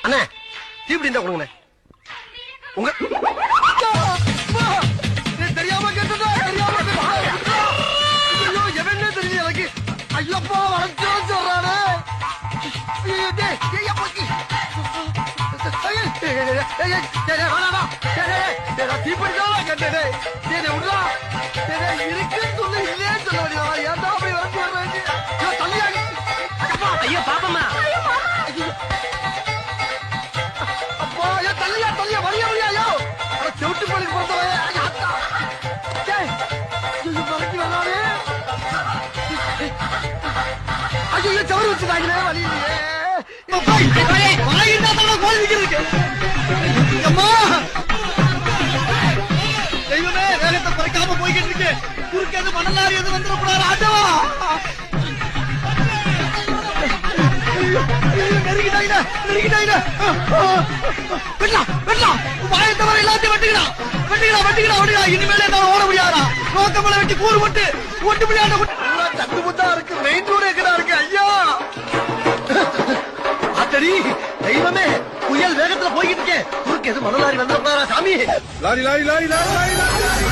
அண்ணே தீப்பிடி இருந்தா கொடுங்கண்ணே. உங்க தெரியாம கேட்டதா தெரியாம ஐயோ எவனே தெரியல எனக்கு. ஐயப்பா வளர்ச்சோ சொல்றானே. தீப்பிடிதான் கேட்டே விடுறா இருக்குன்னு சொல்லு இல்லையே சொல்ல வேண்டியதா ஏன்டா அப்படி வளர்ச்சி வர்றேன் தள்ளியாங்க. ஐயோ பாப்பம்மா அப்பா ஏன் தள்ளியா தள்ளியா வழியா வழியாயோ செவிட்டு பணிக்கு பொறுத்தவரை மறைச்சு வரானே. ஐயோ சவறு வச்சுட்டாங்களே வழியிலேயே தெய்வமே வேகத்தை குறைக்காம போய்கிட்டு இருக்கு. குறுக்கேது மணலாரி எது வந்துடக்கூடாது. ஆட்டவா எல்லாத்தையும் வெட்டுகிறா வெட்டுகிறா வெட்டுகிறா வெட்டுகிறா. இனிமேல என்ன ஓட முடியாதா? நோக்கமலை வெட்டி கூறு போட்டு ஒட்டு முடியாத தட்டு முத்தா இருக்கு. மெயின் ரோடு எங்கடா இருக்கு? ஐயா ஆத்தடி தெய்வமே புயல் வேகத்துல போய்கிட்டு இருக்கேன். குறுக்கு எது மணலாரி வந்துடக்கூடாதா சாமி? Lorry lorry lorry lorry lorry